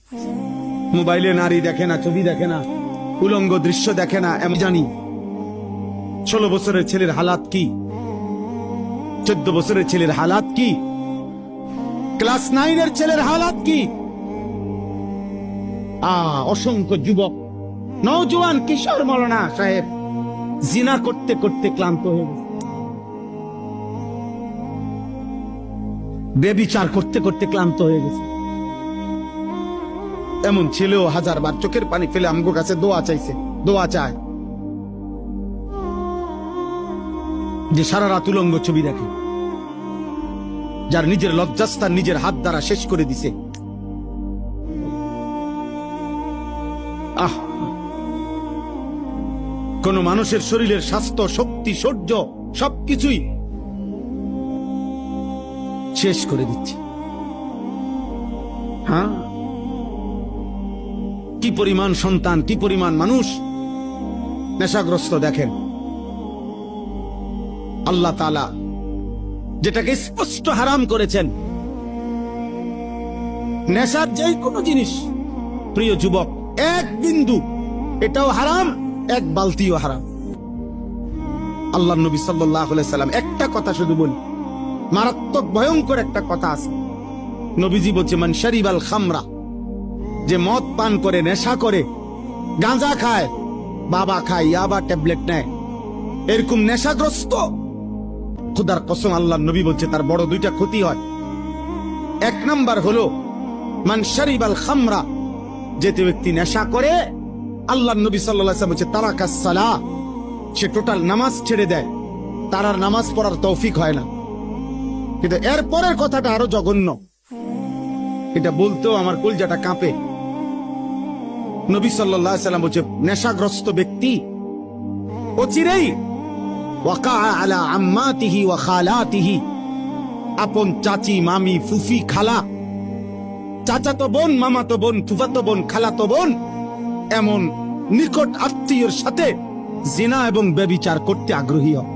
মোবাইলে নারী দেখে না, ছবি দেখে না, উলঙ্গ দৃশ্য দেখে না। আমি জানি 16 বছরের ছেলের হালাত কি, 14 বছরের ছেলের হালাত কি, ক্লাস 9 এর ছেলের হালাত কি। অসংখ্য যুবক, নওজোয়ান, কিশোর মৌলানা সাহেব জিনা করতে করতে ক্লান্ত হয়ে গেছে, বেবিচার করতে করতে ক্লান্ত হয়ে গেছে। এমন ছেলেও 1000 বার চোখের পানি ফেলে আমগো কাছে দোয়া চাইছে, দোয়া চায়, যে সারা রাত উলঙ্গ ছবি দেখে, যার নিজের লজ্জাস্থান নিজের হাত দ্বারা শেষ করে দিছে। কোন মানুষের শরীরের স্বাস্থ্য, শক্তি, শৌর্য সবকিছুই শেষ করে দিচ্ছে। হ্যাঁ, কি পরিমাণ সন্তান, কি পরিমাণ মানুষ নেশাগ্রস্ত দেখেন। আল্লাহ তাআলা যেটাকে স্পষ্ট হারাম করেছেন, নেশার যে কোনো জিনিস, প্রিয় যুবক, এক বিন্দু এটাও হারাম, এক বালতিও হারাম। আল্লাহ নবী সাল্লাল্লাহু আলাইহি সাল্লাম একটা কথা শুধু বলি, মারাত্মক ভয়ঙ্কর একটা কথা আছে। নবীজি বলছে, মান শারিবাল খামরা, যে মদ পান করে, নেশা করে, গাঁজা খায়, বাবা খায়, ইয়াবা ট্যাবলেট নেয়, এরকম নেশাগ্রস্ত, খোদার কসম আল্লাহ নবী বলছে তার বড় 2টা ক্ষতি হয়। 1 নাম্বার হলো মান শারিবাল খামরা, যে ব্যক্তি নেশা করে, আল্লাহ নবী সাল্লাল্লাহু আলাইহি ওয়াসাল্লাম বলছে তারাকাস সালাহ, সে টোটাল নামাজ ছেড়ে দেয়, তার আর নামাজ পড়ার তৌফিক হয় না। কিন্তু এর পরের কথাটা আরো জঘন্য, এটা বলতেও আমার কলজাটা কাঁপে। নবী সাল্লাল্লাহু আলাইহি ওয়াসাল্লাম বলছে নেশাগ্রস্ত ব্যক্তি অচিরেই ওয়াকা আলা আম্মাতিহি ওয়া খালাতিহি, আপন চাচি, মামি, ফুফি, খালা, চাচাতো বোন, মামাতো বোন, ফুফাতো বোন, খালাতো বোন, এমন নিকট আত্মীয়ের সাথে জিনা এবং ব্যভিচার করতে আগ্রহী হয়।